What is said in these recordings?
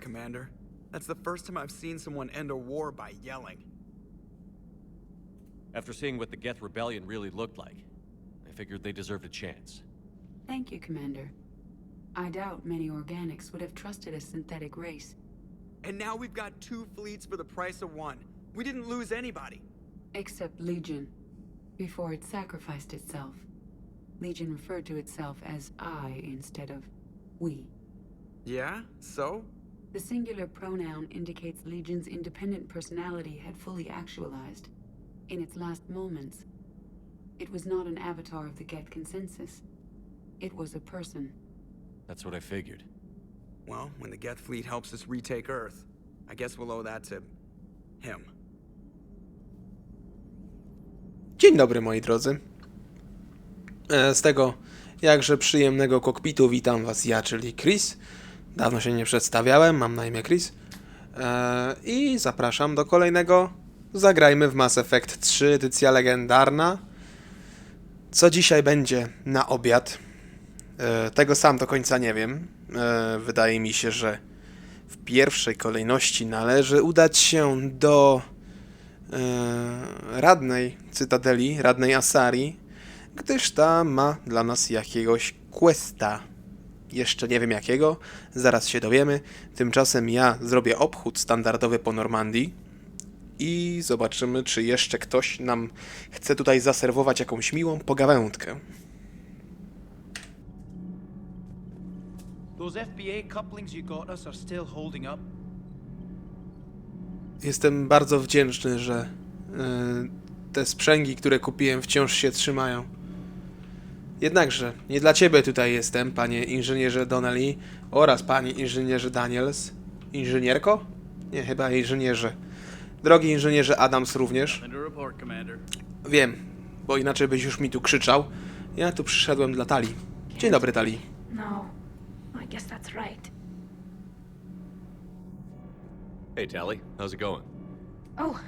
Commander. That's the first time I've seen someone end a war by yelling. After seeing what the Geth Rebellion really looked like, I figured they deserved a chance. Thank you, Commander. I doubt many organics would have trusted a synthetic race. And now we've got 2 fleets for the price of 1. We didn't lose anybody. Except Legion, before it sacrificed itself. Legion referred to itself as I instead of we. Yeah? So? The singular pronoun indicates Legion's independent personality had fully actualized. In its last moments, it was not an avatar of the Geth consensus. It was a person. That's what I figured. Well, when the Geth fleet helps us retake Earth, I guess we'll owe that to him. Dzień dobry, moi drodzy. Z tego jakże przyjemnego kokpitu witam was ja, czyli Chris. Dawno się nie przedstawiałem, mam na imię Chris. I zapraszam do kolejnego Zagrajmy w Mass Effect 3, edycja legendarna. Co dzisiaj będzie na obiad? Tego sam do końca nie wiem. Wydaje mi się, że w pierwszej kolejności należy udać się do radnej Cytadeli, radnej Asarii, gdyż ta ma dla nas jakiegoś questa. Jeszcze nie wiem jakiego, zaraz się dowiemy. Tymczasem ja zrobię obchód standardowy po Normandii i zobaczymy, czy jeszcze ktoś nam chce tutaj zaserwować jakąś miłą pogawędkę. Those FBA couplings you got us are still holding up. Jestem bardzo wdzięczny, że te sprzęgi, które kupiłem, wciąż się trzymają. Jednakże, nie dla ciebie tutaj jestem, panie inżynierze Donnelly oraz panie inżynierze Daniels. Inżynierko? Nie, chyba inżynierze. Drogi inżynierze Adams również. Wiem, bo inaczej byś już mi tu krzyczał. Ja tu przyszedłem dla Tali. Dzień dobry, Tali. No, I guess that's right. Hey, Tally, how's it going? Oh,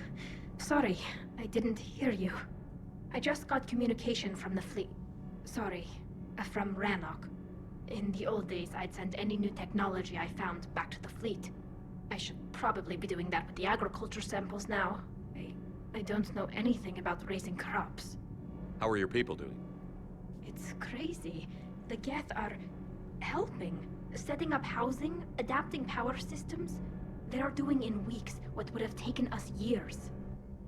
sorry, I didn't hear you. I just got communication from the fleet. Sorry, from Rannoch. In the old days, I'd send any new technology I found back to the fleet. I should probably be doing that with the agriculture samples now. I don't know anything about raising crops. How are your people doing? It's crazy. The Geth are helping, setting up housing, adapting power systems. They are doing in weeks what would have taken us years.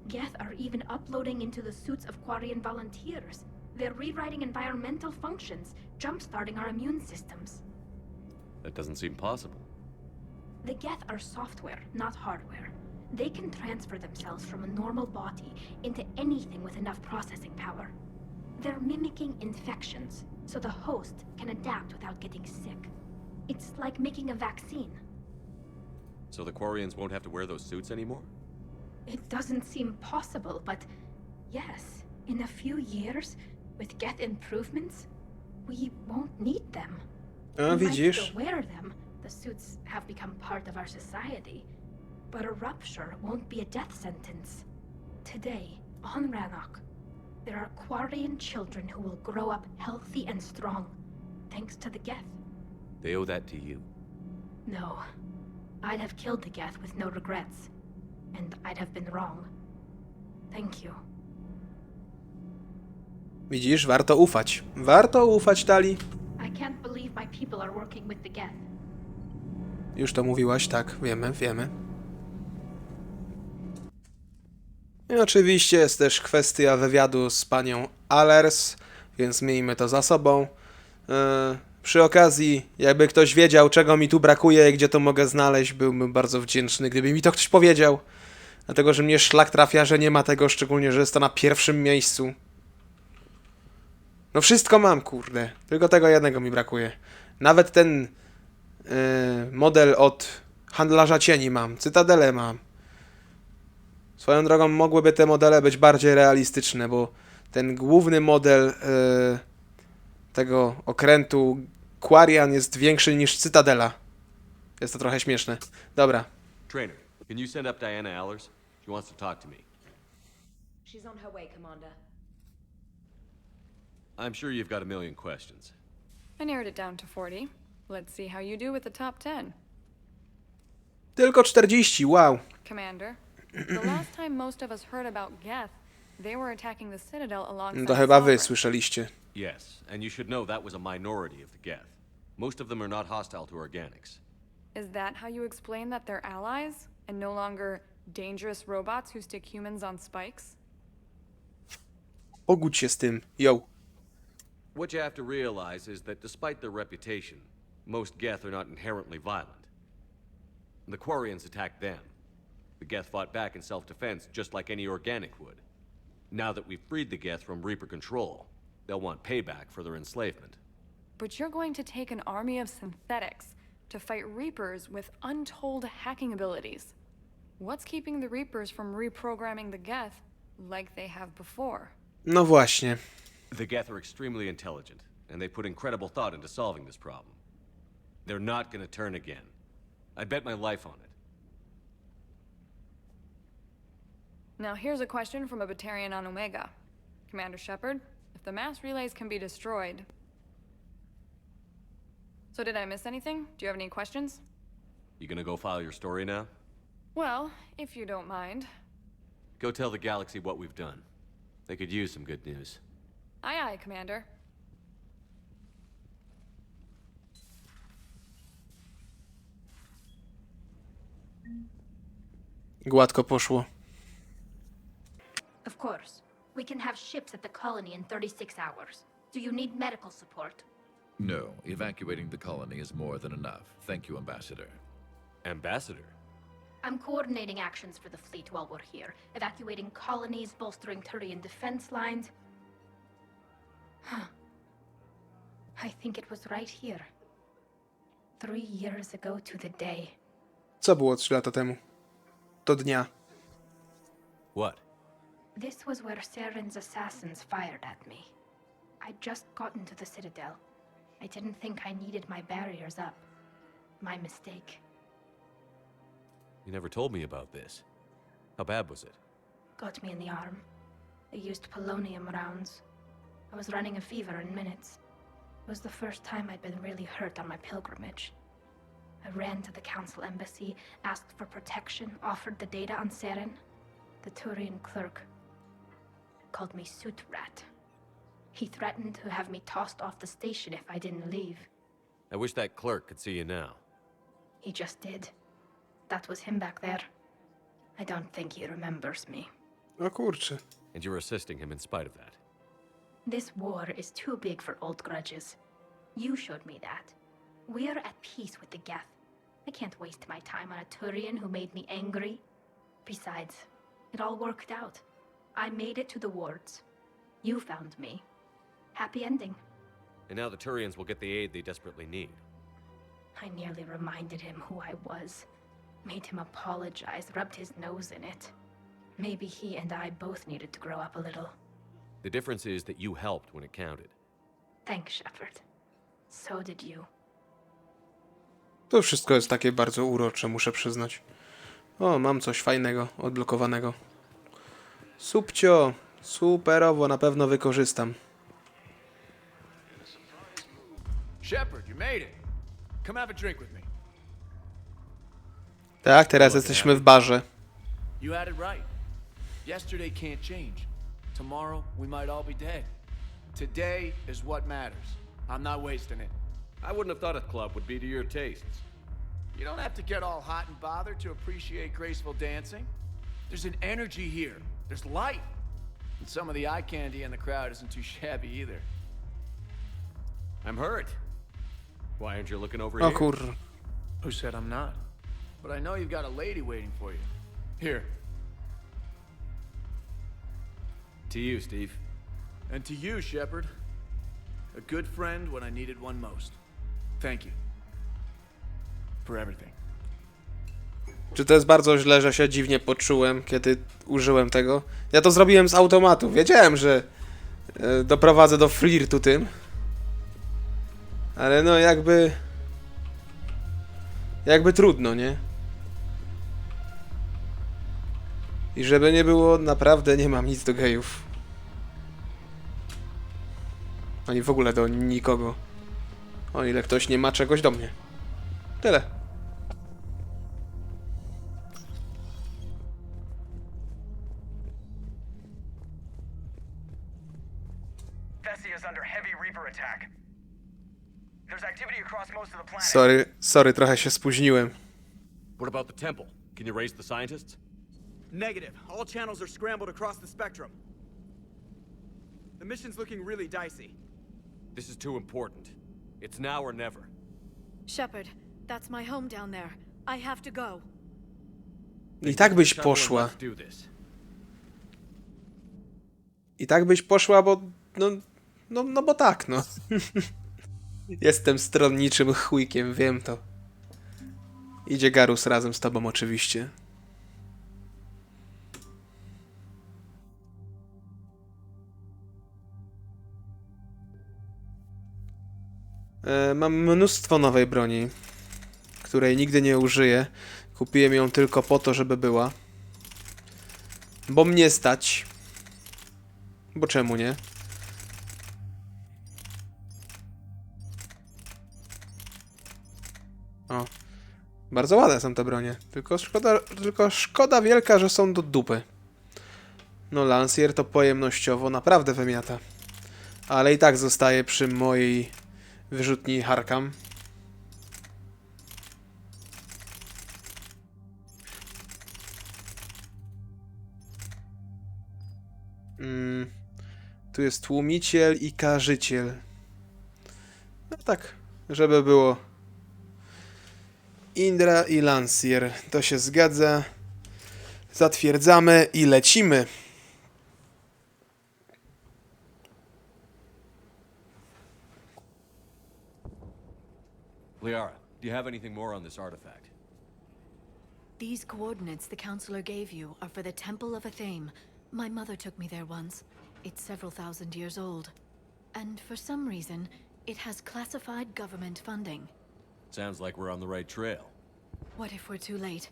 Geth are even uploading into the suits of Quarian volunteers. They're rewriting environmental functions, jump-starting our immune systems. That doesn't seem possible. The Geth are software, not hardware. They can transfer themselves from a normal body into anything with enough processing power. They're mimicking infections, so the host can adapt without getting sick. It's like making a vaccine. So the Quarians won't have to wear those suits anymore? It doesn't seem possible, but yes, in a few years, with Geth improvements, we won't need them. We might Widzisz? still wear them. The suits have become part of our society. But a rupture won't be a death sentence. Today, on Rannoch, there are Quarian children who will grow up healthy and strong, thanks to the Geth. They owe that to you. No. I'd have killed the Geth with no regrets. And I'd have been wrong. Thank you. Widzisz, warto ufać. Warto ufać, Tali. I can't believe my people are working with the Geth. Już to mówiłaś, tak, wiemy, wiemy. I oczywiście jest też kwestia wywiadu z panią Allers, więc miejmy to za sobą. Przy okazji, jakby ktoś wiedział, czego mi tu brakuje i gdzie to mogę znaleźć, byłbym bardzo wdzięczny, gdyby mi to ktoś powiedział. Dlatego, że mnie szlak trafia, że nie ma tego, szczególnie, że jest to na pierwszym miejscu. No wszystko mam, kurde. Tylko tego jednego mi brakuje. Nawet ten model od handlarza cieni mam. Cytadelę mam. Swoją drogą mogłyby te modele być bardziej realistyczne, bo ten główny model tego okrętu Quarian jest większy niż Cytadela. Jest to trochę śmieszne. Dobra. Trainer, can you send up Diana Allers? She wants to talk to me. She's on her way, Commander. I'm sure you've got a million questions. I narrowed it down to 40. Let's see how you do with the top 10. Tylko 40, wow. Commander, the last time most of us heard about Geth, they were attacking the Citadel alongside To chyba wy Sovereign. słyszeliście. Yes, and you should know that was a minority of the Geth. Most of them are not hostile to organics. Is that how you explain that they're allies and no longer dangerous robots who stick humans on spikes? Pogódź się z tym, yo. What you have to realize is that despite their reputation, most Geth are not inherently violent. The Quarians attacked them. The Geth fought back in self-defense just like any organic would. Now that we've freed the Geth from Reaper control, they'll want payback for their enslavement. But you're going to take an army of synthetics to fight Reapers with untold hacking abilities. What's keeping the Reapers from reprogramming the Geth like they have before? No właśnie. The Geth are extremely intelligent, and they put incredible thought into solving this problem. They're not gonna turn again. I bet my life on it. Now here's a question from a Batarian on Omega. Commander Shepard, if the mass relays can be destroyed... So did I miss anything? Do you have any questions? You gonna go file your story now? Well, if you don't mind. Go tell the galaxy what we've done. They could use some good news. Aye aye, Commander. Gładko poszło. Of course. We can have ships at the colony in 36 hours. Do you need medical support? No, evacuating the colony is more than enough. Thank you, Ambassador. Ambassador? I'm coordinating actions for the fleet while we're here. Evacuating colonies, bolstering Turian defense lines. I think it was right here. 3 years ago to the day. Co było 3 lata temu? Do dnia. What? This was where Saren's assassins fired at me. I'd just gotten to the Citadel. I didn't think I needed my barriers up. My mistake. You never told me about this. How bad was it? Got me in the arm. They used polonium rounds. I was running a fever in minutes. It was the first time I'd been really hurt on my pilgrimage. I ran to the Council embassy, asked for protection, offered the data on Saren. The Turian clerk called me Soot Rat. He threatened to have me tossed off the station if I didn't leave. I wish that clerk could see you now. He just did. That was him back there. I don't think he remembers me. O kurczę. And you're assisting him in spite of that. This war is too big for old grudges. You showed me that. We are at peace with the Geth. I can't waste my time on a Turian who made me angry. Besides, it all worked out. I made it to the wards. You found me. Happy ending. And now the Turians will get the aid they desperately need. I nearly reminded him who I was. Made him apologize, rubbed his nose in it. Maybe he and I both needed to grow up a little. The difference is that you helped when it counted. Thanks, Shepard. So did you. To wszystko jest takie bardzo urocze, muszę przyznać. O, mam coś fajnego, odblokowanego. Subcio, superowo, na pewno wykorzystam. Shepard, you made it. Come have a drink with me. Tak, teraz jesteśmy w barze. You had it right. Yesterday can't change. Tomorrow we might all be dead. Today is what matters. I'm not wasting it. I wouldn't have thought a club would be to your tastes. You don't have to get all hot and bothered to appreciate graceful dancing. There's an energy here. There's light. And some of the eye candy in the crowd isn't too shabby either. I'm hurt. Why aren't you looking over O here? kur... Who said I'm not? But I know you've got a lady waiting for you. Here. To you, Steve. And to you, Shepard. A good friend when I needed one most. Thank you. For everything. Czy to jest bardzo źle, że się dziwnie poczułem, kiedy użyłem tego? Ja to zrobiłem z automatu. Wiedziałem, że doprowadzę do flirtu tym. Ale no jakby trudno, nie? I żeby nie było, naprawdę nie mam nic do gejów. Ani w ogóle do nikogo. O ile ktoś nie ma czegoś do mnie. Tyle. Thessia is under heavy Reaper attack. There's activity across most of the planet. Sorry, trochę się spóźniłem. What about the temple? Can you raise the scientists? Negative. All channels are scrambled across the spectrum. The mission's looking really dicey. This is too important. It's now or never. Shepard, that's my home down there. I have to go. I tak byś poszła. Let's do this. I tak byś poszła, bo... No bo tak, no. Jestem stronniczym chujkiem, wiem to. Idzie Garus razem z tobą oczywiście. Mam mnóstwo nowej broni, której nigdy nie użyję. Kupiłem ją tylko po to, żeby była. Bo mnie stać. Bo czemu nie? O. Bardzo ładne są te bronie. Tylko szkoda wielka, że są do dupy. No Lancier to pojemnościowo naprawdę wymiata. Ale i tak zostaje przy mojej wyrzutni Harkam. Tu jest tłumiciel i karzyciel. No tak, żeby było. Indra i Lancier. To się zgadza. Zatwierdzamy i lecimy. Liara, do you have anything more on this artifact? These coordinates the counselor gave you are for the Temple of Athame. My mother took me there once. It's several thousand years old. And for some reason, it has classified government funding. Sounds like we're on the right trail. What if we're too late?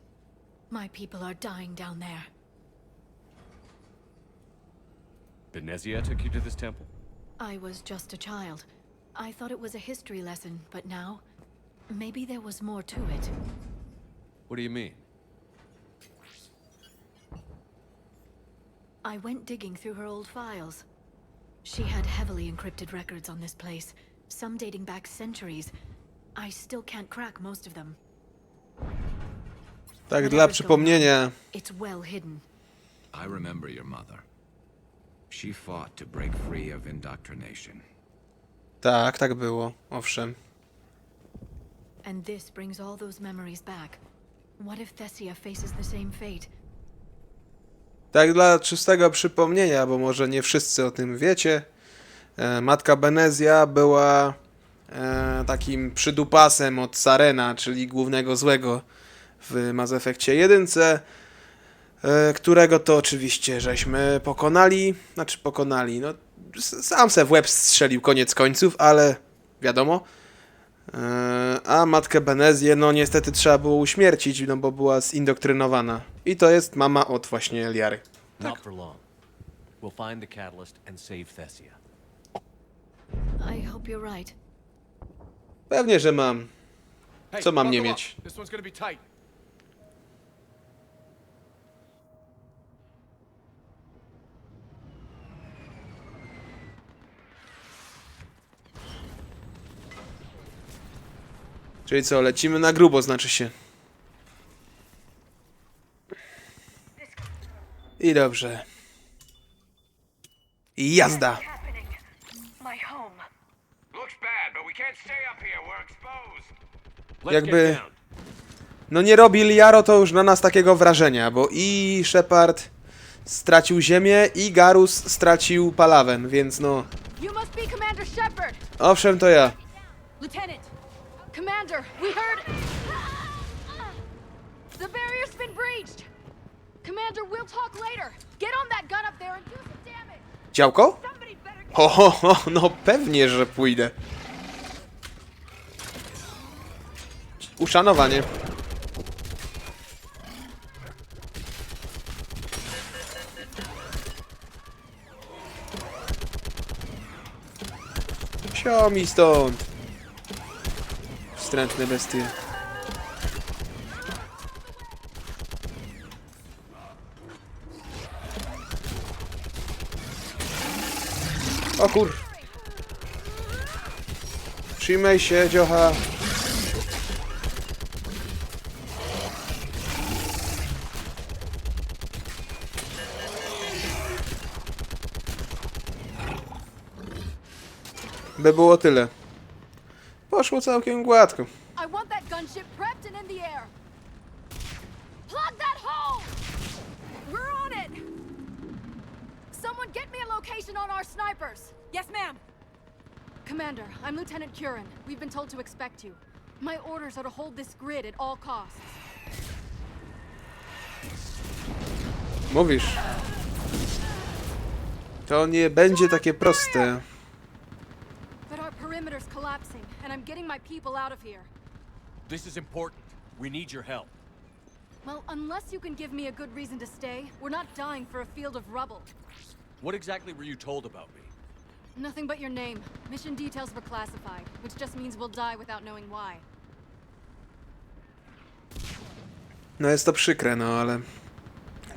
My people are dying down there. Benezia took you to this temple? I was just a child. I thought it was a history lesson, but now, maybe there was more to it. What do you mean? I went digging through her old files. She had heavily encrypted records on this place, some dating back centuries. I still can't crack most of them. Tak, dla przypomnienia. It's well hidden. I remember your mother. She fought to break free of indoctrination. Tak było, owszem. And this brings all those memories back. What if Thessia faces the same fate? Tak dla czystego przypomnienia, bo może nie wszyscy o tym wiecie. Matka Benezja była takim przydupasem od Sarena, czyli głównego złego w Mass Effectie 1, którego to oczywiście żeśmy pokonali. Znaczy pokonali, no sam se w łeb strzelił koniec końców, ale wiadomo. A matkę Benezję, no niestety trzeba było uśmiercić, no bo była zindoktrynowana. I to jest mama od właśnie Liary. Not for long. We'll find the catalyst and save Thessia. I hope you're right. Pewnie, że mam. Co mam nie mieć? This one's gonna be tight. Czyli co, lecimy na grubo, znaczy się. I dobrze. I jazda. Jakby... No nie robi Liaro to już na nas takiego wrażenia, bo i Shepard stracił ziemię, i Garus stracił Palaven, więc no... Owszem, to ja. Lieutenant! Commander, we heard... The barrier's been breached! Commander, we'll talk later! Get on that gun up there and do some damage! Działko? Ho, no pewnie, że pójdę. Uszanowanie. Sio mi stąd. Wstrętne bestie. O kur... Trzymaj się, dziocha. By było tyle. Poszło całkiem gładko. I want that gunship prepped and in the air. Plug that hole! We're on it! Someone get me a location on our snipers! Yes, ma'am! Commander, I'm Lieutenant Curran. We've been told to expect you. My orders are to hold this grid at all costs. Mówisz. To nie będzie takie proste. But our perimeter's collapsing, and I'm getting my people out of here. This is important. We need your help. Well, unless you can give me a good reason to stay, we're not dying for a field of rubble. What exactly were you told about me? Nothing but your name. Mission details were classified, which just means we'll die without knowing why. No jest to przykre, no ale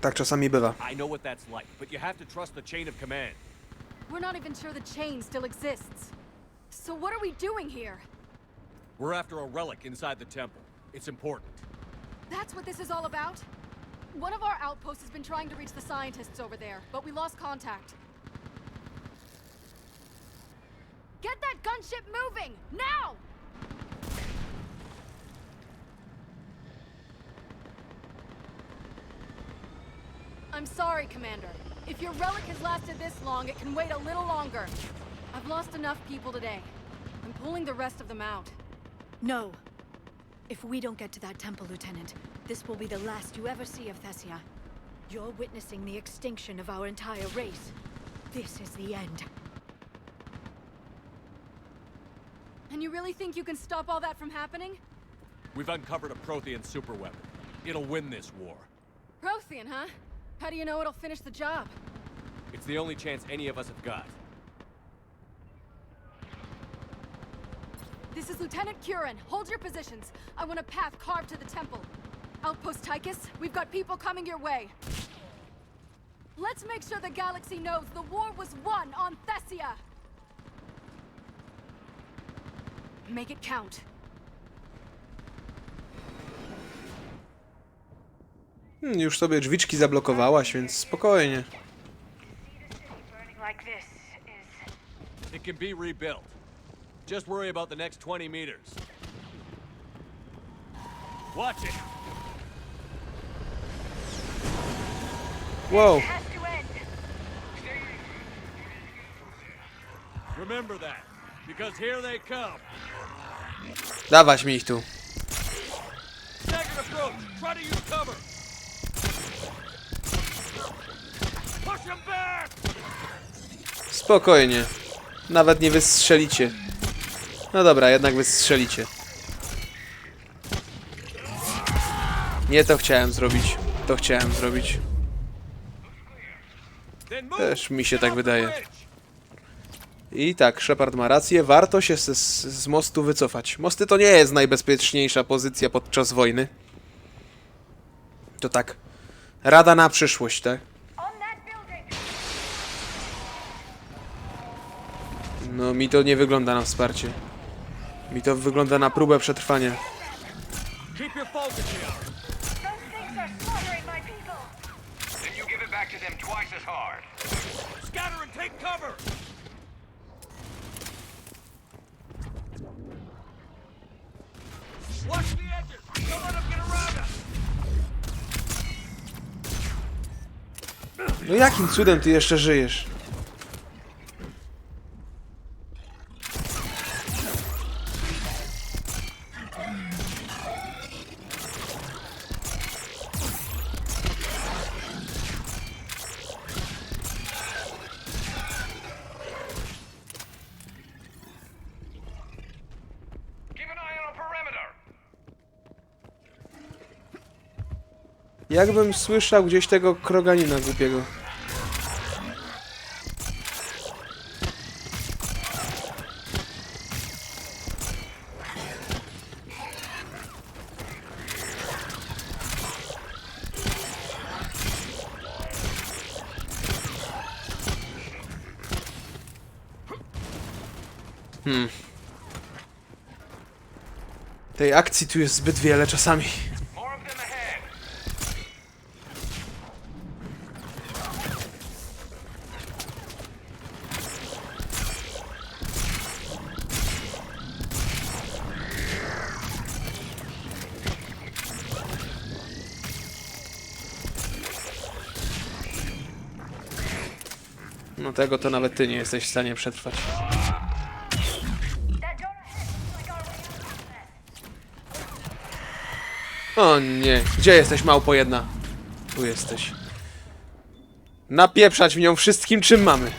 tak czasami bywa. I know what that's like, but you have to trust the chain of command. We're not even sure the chain still exists. So what are we doing here? We're after a relic inside the temple. It's important. That's what this is all about? One of our outposts has been trying to reach the scientists over there, but we lost contact. Get that gunship moving! Now! I'm sorry, Commander. If your relic has lasted this long, it can wait a little longer. I've lost enough people today. I'm pulling the rest of them out. No. If we don't get to that temple, Lieutenant, this will be the last you ever see of Thessia. You're witnessing the extinction of our entire race. This is the end. And you really think you can stop all that from happening? We've uncovered a Prothean superweapon. It'll win this war. Prothean, huh? How do you know it'll finish the job? It's the only chance any of us have got. This is Lieutenant Curran. Hold your positions. I want a path carved to the temple. Outpost Tychus, we've got people coming your way. Let's make sure the galaxy knows the war was won on Thessia. Make it count. Już sobie drzwiczki zablokowałaś, więc spokojnie. It can be rebuilt. Just worry about the next 20 meters. Watch it. Wow. Remember that, because here they come. Dawać mi ich tu. Staggered approach. Try to use cover. Push him back. Spokojnie. Nawet nie wystrzelicie. No dobra, jednak wystrzelicie. Nie to chciałem zrobić. To chciałem zrobić. Też mi się tak wydaje. I tak, Shepard ma rację. Warto się z mostu wycofać. Mosty to nie jest najbezpieczniejsza pozycja podczas wojny. To tak. Rada na przyszłość, tak? No, mi to nie wygląda na wsparcie. Mi to wygląda na próbę przetrwania. Keep your focus here. Those things are slaughtering my people. Then you give it back to them twice as hard. Scatter and take cover. Watch the edges. Don't let them get around us. No jakim cudem ty jeszcze żyjesz? Jakbym słyszał gdzieś tego kroganina głupiego. Tej akcji tu jest zbyt wiele czasami. More of them ahead. No tego to nawet ty nie jesteś w stanie przetrwać. O nie, gdzie jesteś, małpo jedna? Tu jesteś. Napieprzać w nią wszystkim, czym mamy.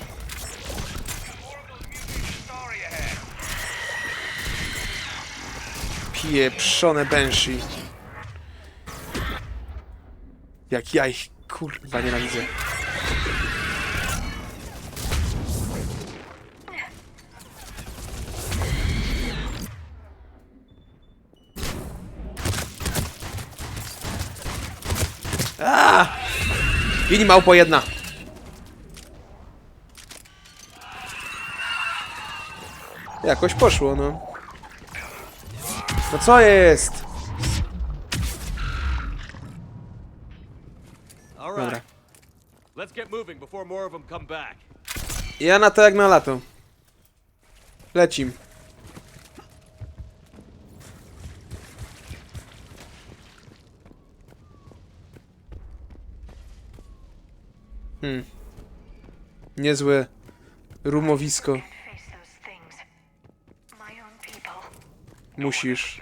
Pieprzone Banshee. Jak ja ich kurwa nienawidzę. Wini małpo jedna. Jakoś poszło, no. No co jest? Dobra. Let's get moving before more of them come back. Ja na to jak na lato. Lecim. Niezłe rumowisko. Musisz.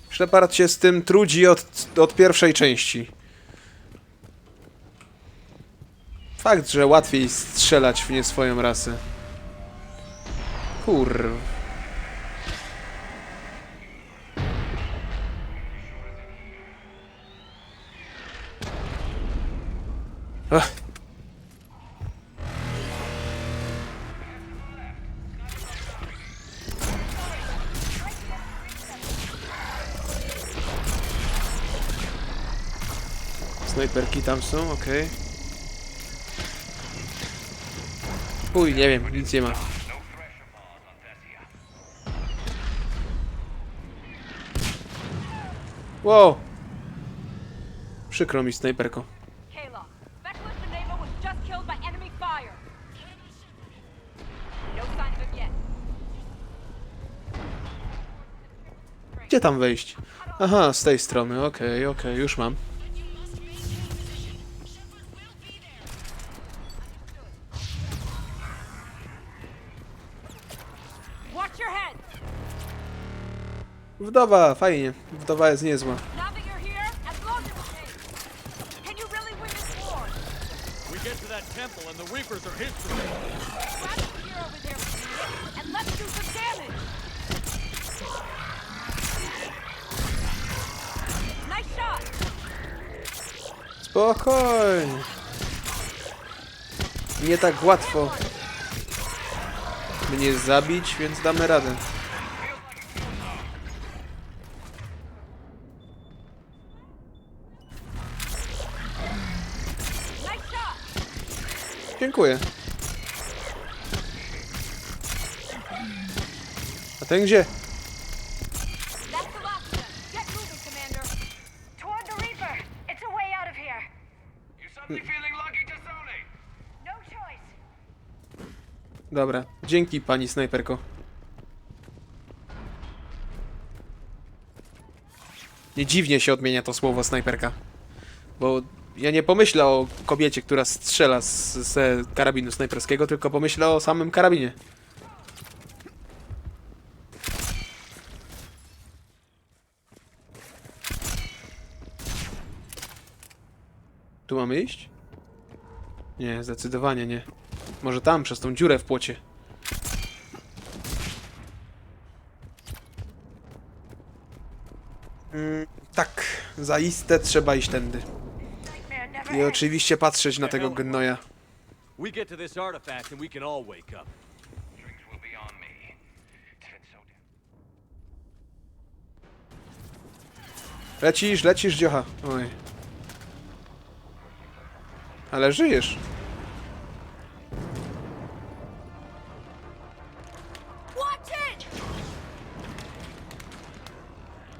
Shepard się z tym trudzi od pierwszej części. Fakt, że łatwiej strzelać w nie swoją rasę. Kurwa. Ach. Snajperki tam są, okej. Uj, nie wiem, nic nie ma. Wow! Przykro mi, snajperko. Gdzie tam wejść? Aha, z tej strony, okej, już mam. Wdowa, fajnie. Wdowa jest niezła. Spokojnie. Nie tak łatwo mnie zabić, więc damy radę. Dziękuję. A ten gdzie? Dobra, dzięki pani snajperko. Nie dziwnie się odmienia to słowo snajperka. Bo ja nie pomyślę o kobiecie, która strzela z karabinu snajperskiego, tylko pomyślę o samym karabinie. Tu mamy iść? Nie, zdecydowanie nie. Może tam, przez tą dziurę w płocie. Tak, zaiste trzeba iść tędy. I oczywiście patrzeć na tego gnoja. Lecisz, dziocha. Oj. Ale żyjesz.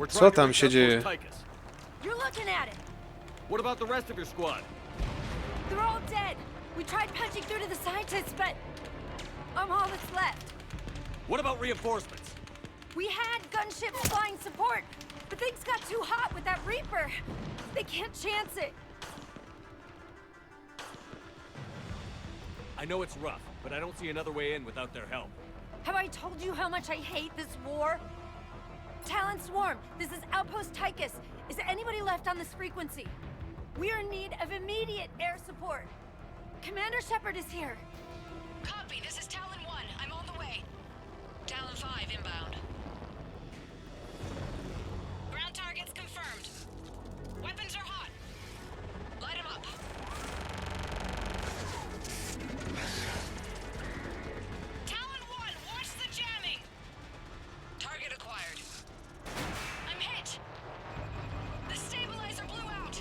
Co tam się dzieje? You're looking at it. What about the rest of your squad? They're all dead. We tried punching through to the scientists, but I'm all that's left. What about reinforcements? We had gunships flying support, but things got too hot with that Reaper. They can't chance it. I know it's rough, but I don't see another way in without their help. Have I told you how much I hate this war? Talon Swarm, this is Outpost Tychus. Is there anybody left on this frequency? We are in need of immediate air support. Commander Shepard is here. Copy, this is Talon 1. I'm on the way. Talon 5 inbound. Ground targets confirmed. Weapons are hot. Light them up. Talon 1, watch the jamming. Target acquired. I'm hit. The stabilizer blew out.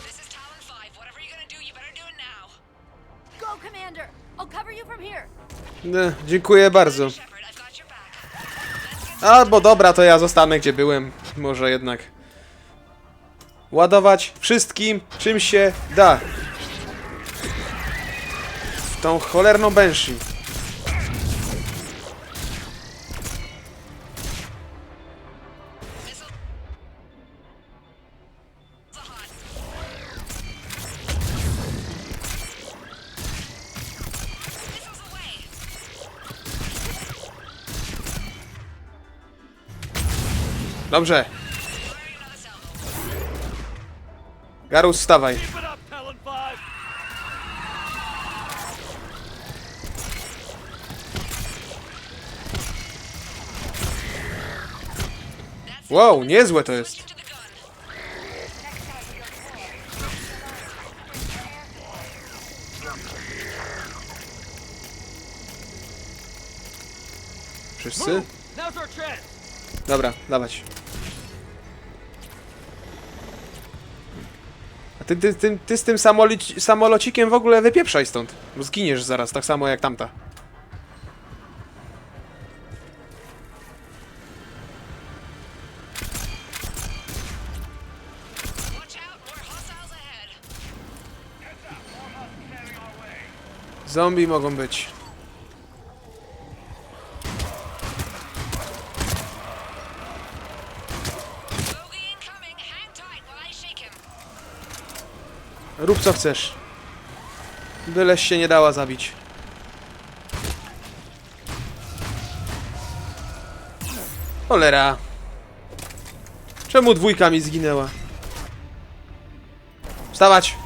This is Talon 5. Whatever you're gonna do, you better do it now. Go, Commander. I'll cover you from here. Dziękuję bardzo. Albo dobra, to ja zostanę gdzie byłem. Może jednak ładować wszystkim, czym się da. W tą cholerną Banshee. Dobrze. Garus, wstawaj. Wow, niezłe to jest. Wszyscy? Dobra, dawać. A ty z tym samolocikiem w ogóle wypieprzaj stąd. Bo zginiesz zaraz, tak samo jak tamta. Zombie mogą być. Rób co chcesz. Byleś się nie dała zabić. Cholera. Czemu dwójka mi zginęła? Wstawać!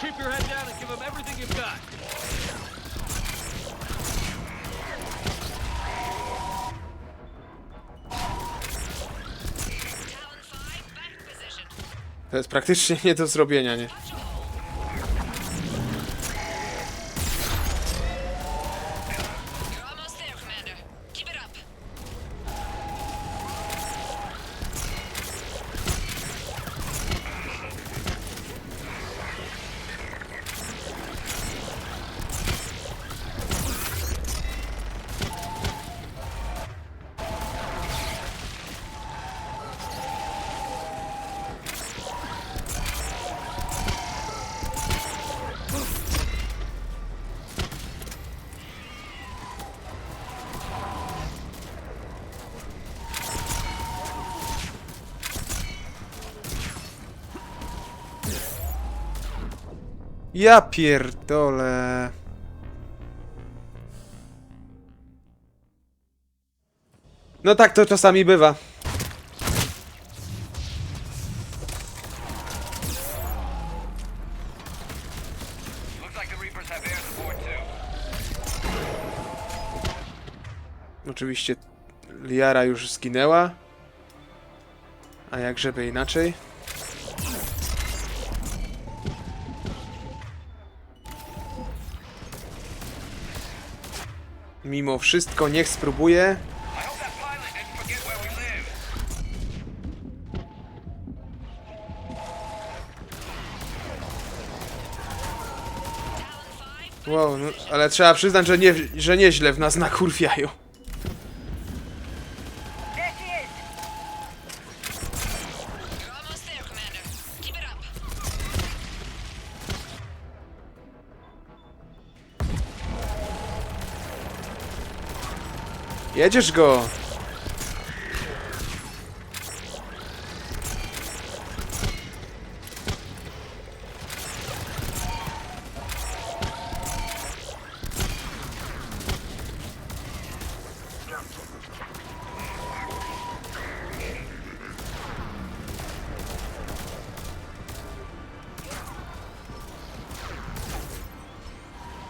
Keep your head down and give them everything you've got. To jest praktycznie nie do zrobienia, nie? Ja pierdolę. No tak to czasami bywa. Oczywiście Liara już zginęła. A jak żeby inaczej? Mimo wszystko niech spróbuję. I hope that pilot didn't forget where we live. Wow, no, ale trzeba przyznać, że nieźle w nas nakurwiają. Jedziesz go!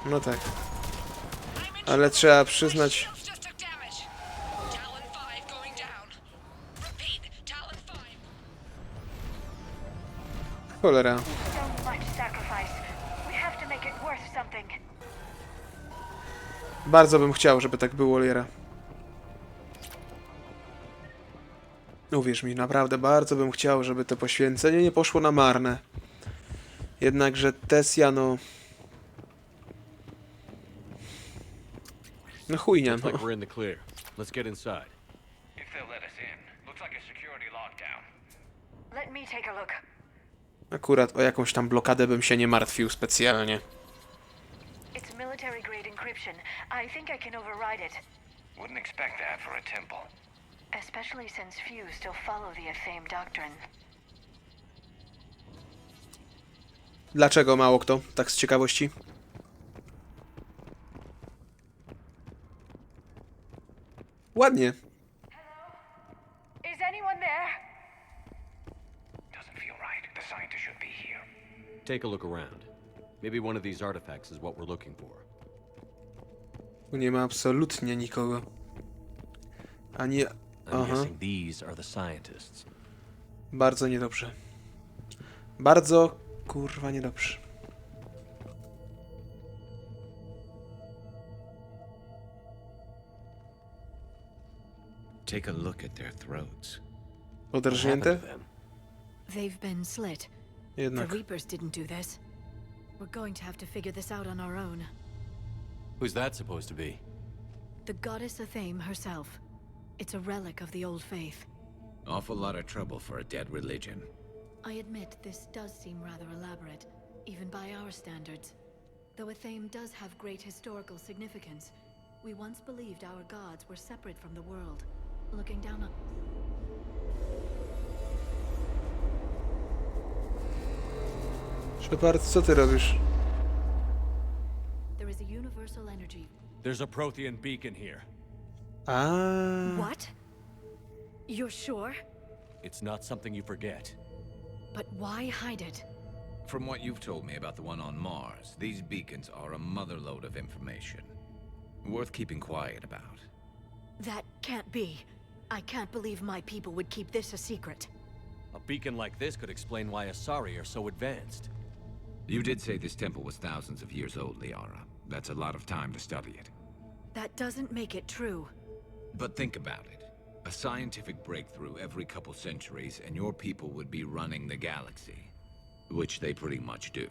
No tak. Ale trzeba przyznać... Cholera. Bardzo bym chciał, żeby tak było, Liera. Uwierz mi, naprawdę bardzo bym chciał, żeby to poświęcenie nie poszło na marne. Jednakże Thessia, no... No chujnia, no. Akurat o jakąś tam blokadę bym się nie martwił specjalnie. It's military grade encryption. I think I can override it. Wouldn't expect that for a temple. Especially since few still follow the Athame doctrine. Dlaczego mało kto? Tak z ciekawości. Ładnie. Is anyone there? Doesn't feel right. The scientist should be here. Take a look around. Maybe one of these artifacts is what we're looking for. Tu nie ma absolutnie nikogo. Ani... Aha. These are the scientists. Bardzo niedobrze. Bardzo, kurwa, niedobrze. Take a look at their throats. Oderżnięte? They've been slit. Jednak. The Reapers didn't do this. We're going to have to figure this out on our own. Who's that supposed to be? The goddess Athame herself. It's a relic of the old faith. Awful lot of trouble for a dead religion. I admit this does seem rather elaborate, even by our standards. Though Athame does have great historical significance, we once believed our gods were separate from the world, looking down on... Shepard, co ty robisz? There is a universal energy. There's a Prothean beacon here. What? You're sure? It's not something you forget. But why hide it? From what you've told me about the one on Mars, these beacons are a motherlode of information. Worth keeping quiet about. That can't be. I can't believe my people would keep this a secret. A beacon like this could explain why Asari are so advanced. You did say this temple was thousands of years old, Liara. That's a lot of time to study it. That doesn't make it true. But think about it. A scientific breakthrough every couple centuries and your people would be running the galaxy. Which they pretty much do.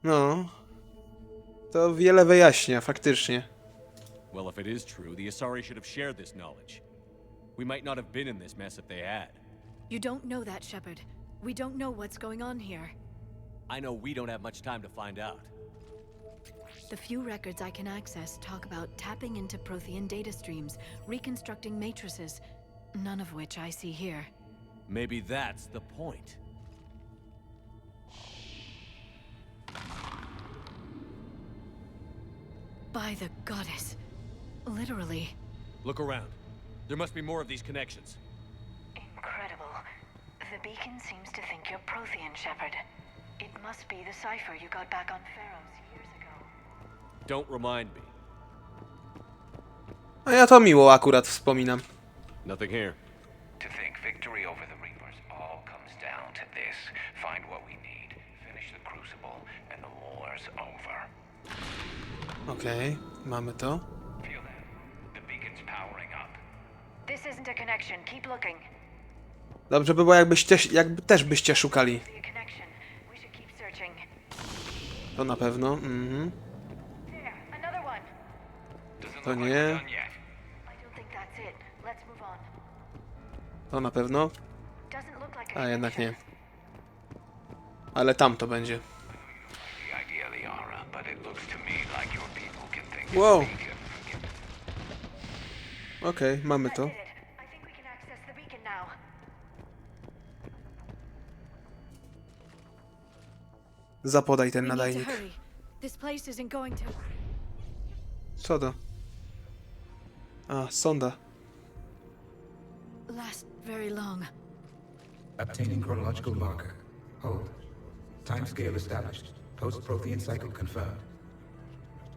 No. To wiele wyjaśnia, faktycznie. Well, if it is true, the Asari should have shared this knowledge. We might not have been in this mess if they had. You don't know that, Shepard. We don't know what's going on here. I know we don't have much time to find out. The few records I can access talk about tapping into Prothean data streams, reconstructing matrices, none of which I see here. Maybe that's the point. By the goddess. Literally. Look around. There must be more of these connections. Incredible. The beacon seems to think you're Prothean, Shepard. It must be the cipher you got back on Pharaohs years ago. Don't remind me. A ja to miło akurat wspominam. Nothing here. To think victory over the Reapers all comes down to this. Find what we need, finish the Crucible, and the war's over. Okej, mamy to. Feel that? The beacon's powering up. This isn't a connection. Keep looking. Dobrze by było, jakby też byście szukali. See a connection. We should keep searching. To na pewno. Mhm. There, another one. To nie. I don't think that's it. Let's move on. To na pewno. Doesn't look like a A jednak nie. connection. Ale tam to będzie. The idea of the aura, but it looks to me like your people can think Wow. it's beacon. Okej, mamy to. I think we can access the beacon now. Zapodaj ten We need to nadajnik. hurry. This place isn't going to. Co to? A, sonda. Last very long. Obtaining chronological marker. Hold. Timescale established. Post-Prothean cycle confirmed.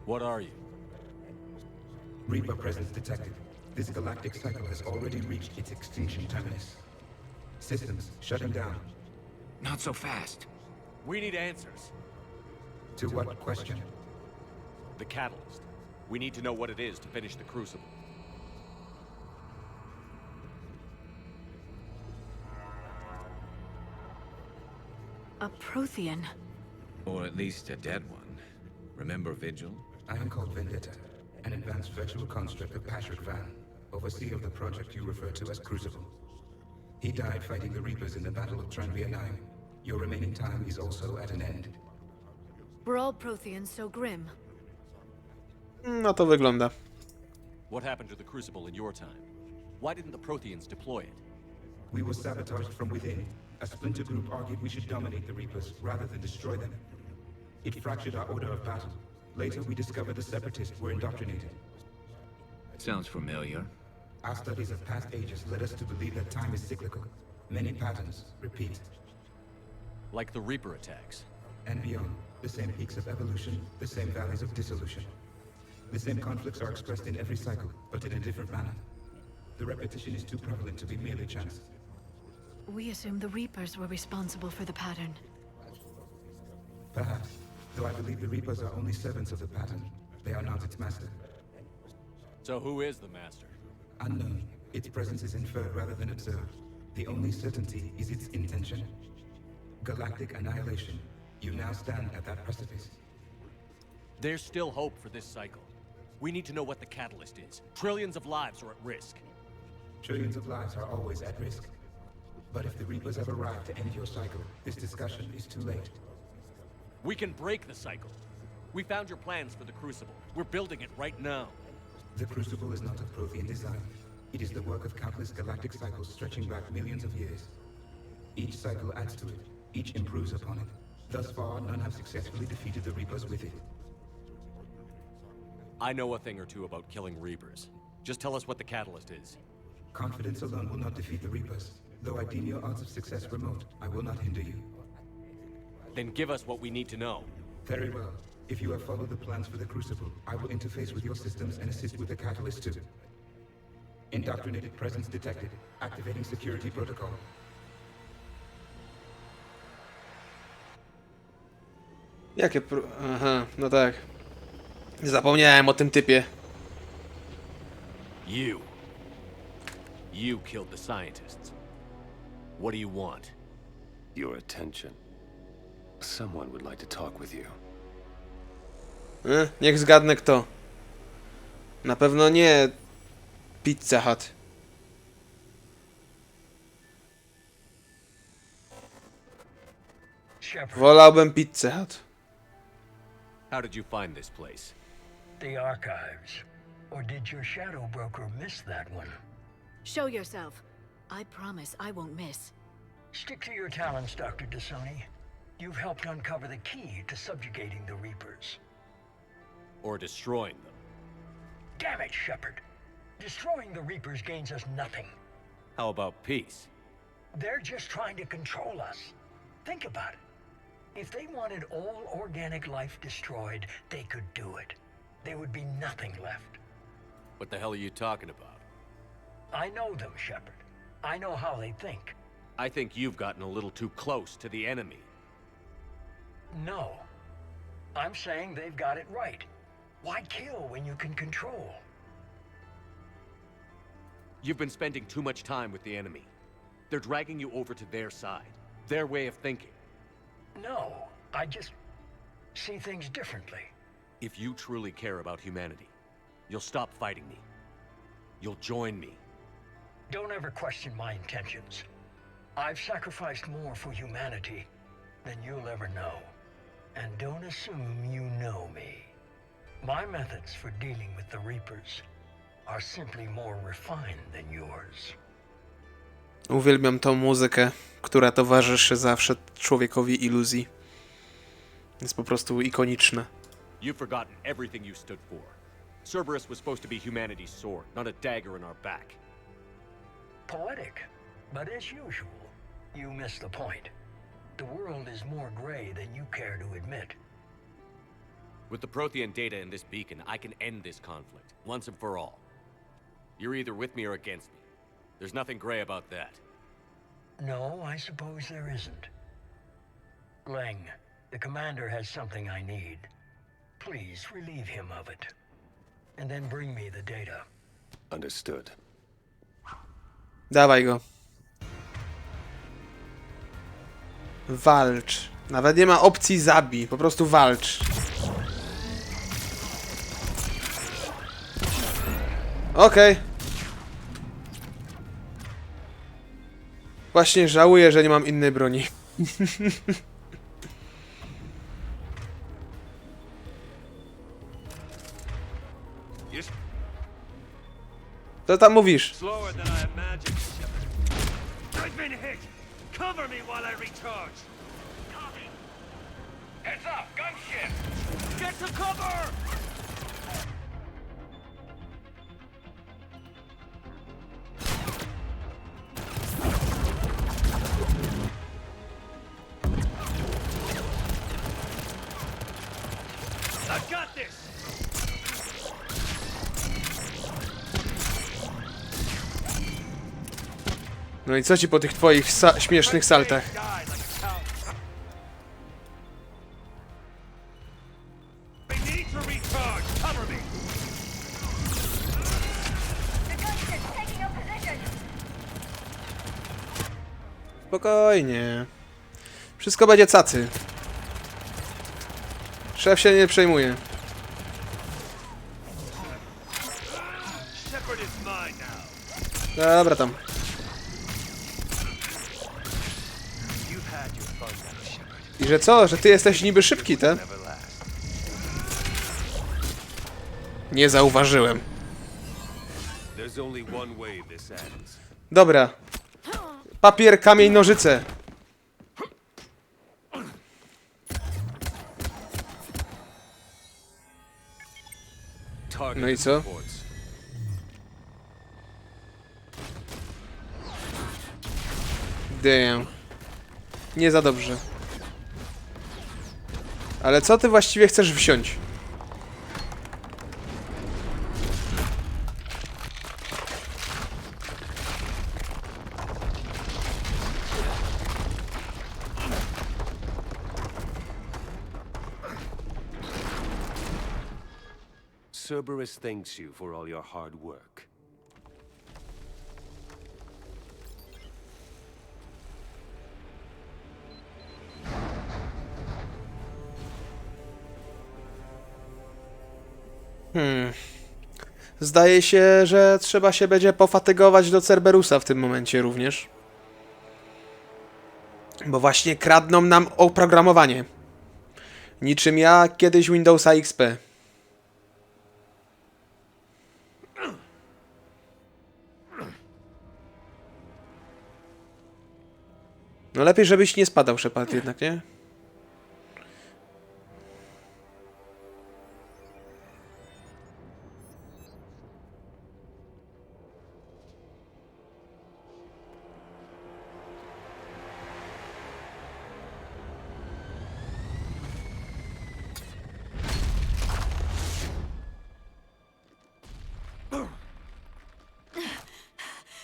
What are you? Reaper presence detected. This galactic cycle has already reached its extinction terminus. Systems shutting down. Not so fast. We need answers. To what question? The catalyst. We need to know what it is to finish the crucible. A Prothean. Or at least a dead one. Remember Vigil? I am called Vendetta, an advanced virtual construct of Patrick Van, overseer of the project you refer to as Crucible. He died fighting the Reapers in the Battle of Tranvia 9. Your remaining time is also at an end. Were all Protheans so grim? No to wygląda. What happened to the crucible in your time? Why didn't the Protheans deploy it? We were sabotaged from within. A splinter group argued we should dominate the Reapers rather than destroy them. It fractured our order of battle. Later, we discovered the Separatists were indoctrinated. Sounds familiar. Our studies of past ages led us to believe that time is cyclical. Many patterns repeat. Like the Reaper attacks. And beyond, the same peaks of evolution, the same valleys of dissolution. The same conflicts are expressed in every cycle, but in a different manner. The repetition is too prevalent to be merely chance. We assumed the Reapers were responsible for the pattern. Perhaps, though I believe the Reapers are only servants of the pattern. They are not its master. So who is the master? Unknown. Its presence is inferred rather than observed. The only certainty is its intention. Galactic annihilation. You now stand at that precipice. There's still hope for this cycle. We need to know what the catalyst is. Trillions of lives are at risk. Trillions of lives are always at risk. But if the Reapers have arrived to end your cycle, this discussion is too late. We can break the cycle. We found your plans for the Crucible. We're building it right now. The Crucible is not of Prothean design. It is the work of countless galactic cycles stretching back millions of years. Each cycle adds to it. Each improves upon it. Thus far, none have successfully defeated the Reapers with it. I know a thing or two about killing Reapers. Just tell us what the catalyst is. Confidence alone will not defeat the Reapers. Though I deem your odds of success remote, I will not hinder you. Then give us what we need to know. Very well. If you have followed the plans for the Crucible, I will interface with your systems and assist with the catalyst too. Indoctrinated presence detected. Activating security protocol. Jakie Aha, no tak. Zapomniałem o tym typie. You killed the scientists. What do you want? Your attention. Someone would like to talk with you. Niech zgadnę kto. Na pewno nie Pizza Hut. Wolałbym Pizza Hut. How did you find this place? The archives. Or did your shadow broker miss that one? Show yourself. I promise I won't miss. Stick to your talents, Dr. Dasoni. You've helped uncover the key to subjugating the Reapers. Or destroying them. Damn it, Shepard. Destroying the Reapers gains us nothing. How about peace? They're just trying to control us. Think about it. If they wanted all organic life destroyed, they could do it. There would be nothing left. What the hell are you talking about? I know them, Shepard. I know how they think. I think you've gotten a little too close to the enemy. No. I'm saying they've got it right. Why kill when you can control? You've been spending too much time with the enemy. They're dragging you over to their side, their way of thinking. No, I just see things differently. If you truly care about humanity, you'll stop fighting me. You'll join me. Don't ever question my intentions. I've sacrificed more for humanity than you'll ever know. And don't assume you know me. My methods for dealing with the Reapers are simply more refined than yours. Uwielbiam tą muzykę, która towarzyszy zawsze człowiekowi iluzji. Jest po prostu ikoniczna. You've forgotten everything you stood for. Cerberus was supposed to be humanity's sword, not a dagger in our back. Poetic, but as usual, you miss the point. The world is more gray than you care to admit. With the Prothean data in this beacon, I can end this conflict, once and for all. You're either with me or against me. There's nothing gray about that. No, I suppose there isn't. Leng, the commander has something I need. Please relieve him of it. And then bring me the data. Understood. Dawaj go. Walcz. Nawet nie ma opcji zabij, po prostu walcz. Okej. Właśnie żałuję, że nie mam innej broni. Co tam mówisz? Heads up, gunship! Get to cover! I've got this! No i co ci po tych twoich śmiesznych saltach? Spokojnie. Wszystko będzie cacy. Szef się nie przejmuje. Dobra tam. I że co? Że ty jesteś niby szybki, te? Nie zauważyłem. Dobra. Papier, kamień, nożyce. No i co? Damn. Nie za dobrze. Ale co ty właściwie chcesz wsiąść? Cerberus thanks you for all your hard work. Zdaje się, że trzeba się będzie pofatygować do Cerberusa w tym momencie również. Bo właśnie kradną nam oprogramowanie. Niczym ja kiedyś Windowsa XP. No lepiej, żebyś nie spadał, Shepard, jednak, nie?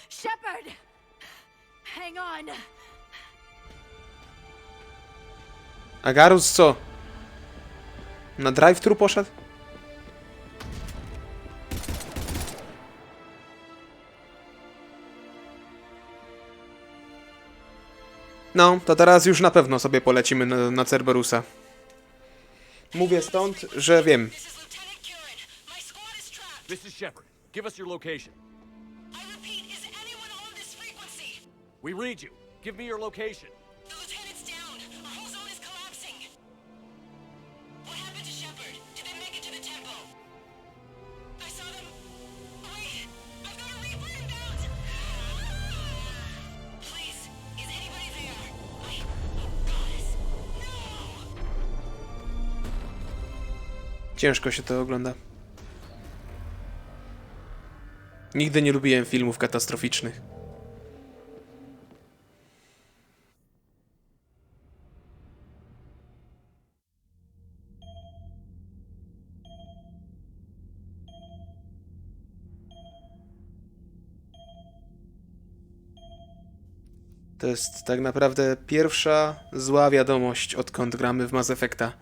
Shepard! Hang on! A Garus co? Na drive-thru poszedł? No, to teraz już na pewno sobie polecimy na Cerberusa. Mówię stąd, że wiem. This is Shepard. Give us your location. I repeat, is anyone on this frequency? We read you. Give me your location. The lieutenant's down. Our whole zone is collapsing. What happened to Shepard? Did they make it to the temple? I saw them. Wait, I've got a Reaper inbound. Please, is anybody there? Oh, goddess. No! Ciężko się to ogląda. Nigdy nie lubiłem filmów katastroficznych. To jest tak naprawdę pierwsza zła wiadomość, odkąd gramy w Mass Effecta.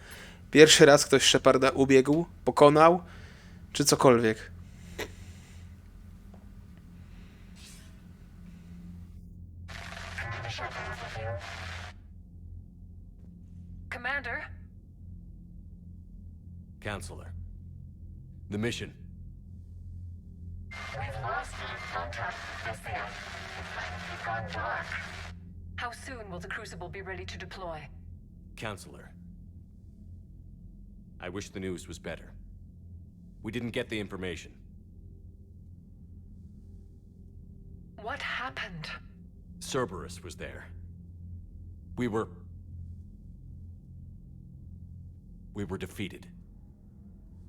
Pierwszy raz ktoś Sheparda ubiegł, pokonał, czy cokolwiek. Commander? Counselor. The mission. We've lost contact with Thessia. It's gone dark. How soon will the Crucible be ready to deploy? Counselor. I wish the news was better. We didn't get the information. What happened? Cerberus was there. We were defeated.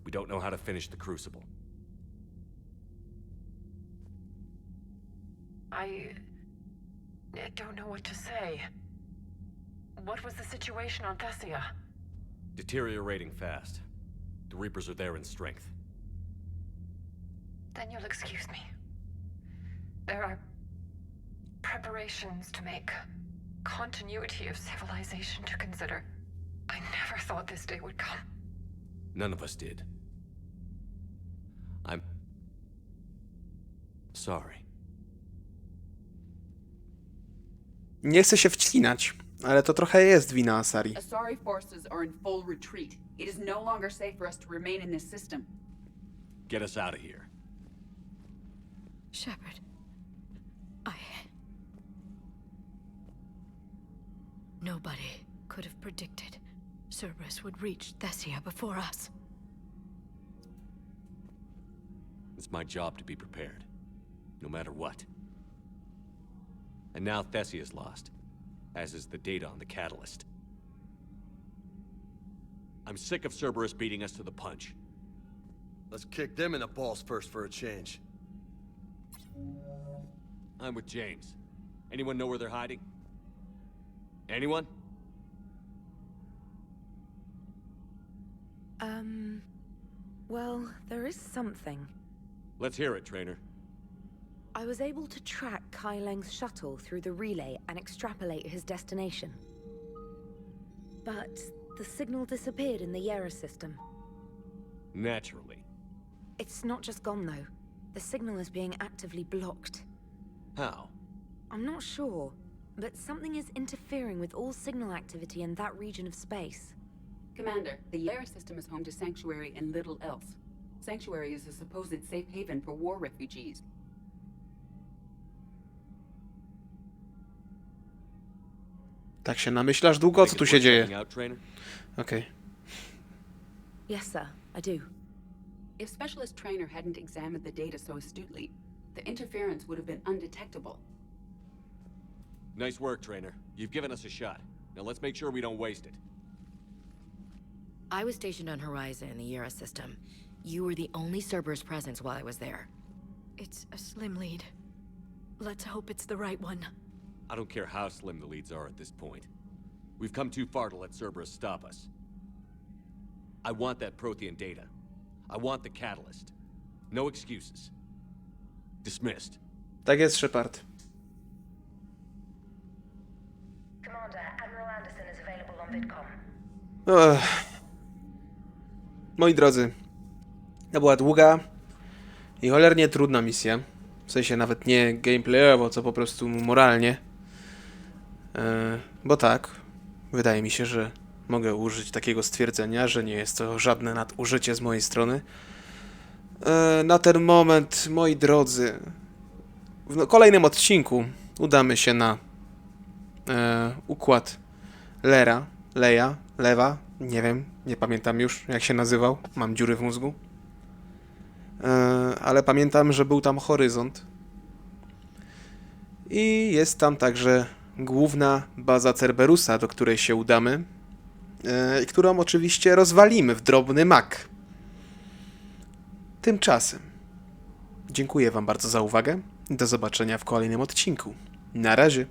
We don't know how to finish the Crucible. I don't know what to say. What was the situation on Thessia? Deteriorating fast. The Reapers are there in strength. Then you'll excuse me. There are preparations to make, continuity of civilization to consider. I never thought this day would come. None of us did. I'm sorry. Nie chcę się wcinać, ale to trochę jest wina Asari. Asari forces are in full retreat. It is no longer safe for us to remain in this system. Get us out of here. Shepard, Nobody could have predicted Cerberus would reach Thessia before us. It's my job to be prepared, no matter what. And now Thessia is lost, as is the data on the catalyst. I'm sick of Cerberus beating us to the punch. Let's kick them in the balls first for a change. I'm with James. Anyone know where they're hiding? Anyone? Well, there is something. Let's hear it, Trainer. I was able to track Kai Leng's shuttle through the relay and extrapolate his destination. But the signal disappeared in the Yera system. Naturally. It's not just gone, though. The signal is being actively blocked. How? I'm not sure, but something is interfering with all signal activity in that region of space. Commander, the Yera system is home to Sanctuary and little else. Sanctuary is a supposed safe haven for war refugees. Tak się namyślasz długo? Co tu się dzieje? Okej. Yes, sir, I do. If Specialist Trainer hadn't examined the data so astutely, the interference would have been undetectable. Nice work, Trainer. You've given us a shot. Now let's make sure we don't waste it. I was stationed on Horizon in the Yera system. You were the only Cerberus presence while I was there. It's a slim lead. Let's hope it's the right one. I don't care how slim the leads are at this point. We've come too far to let Cerberus stop us. I want that Prothean data. I want the catalyst. No excuses. Dismissed. Tak jest, Shepard. Commander, Admiral Anderson is available on VidCom. moi drodzy, to była długa i cholernie trudna misja. W sensie nawet nie gameplayowo, co po prostu moralnie. Bo tak, wydaje mi się, że mogę użyć takiego stwierdzenia, że nie jest to żadne nadużycie z mojej strony. Na ten moment, moi drodzy, w kolejnym odcinku udamy się na układ Lewa, nie wiem, nie pamiętam już jak się nazywał, mam dziury w mózgu. Ale pamiętam, że był tam horyzont. I jest tam także główna baza Cerberusa, do której się udamy. I którą oczywiście rozwalimy w drobny mak. Tymczasem dziękuję wam bardzo za uwagę. Do zobaczenia w kolejnym odcinku. Na razie.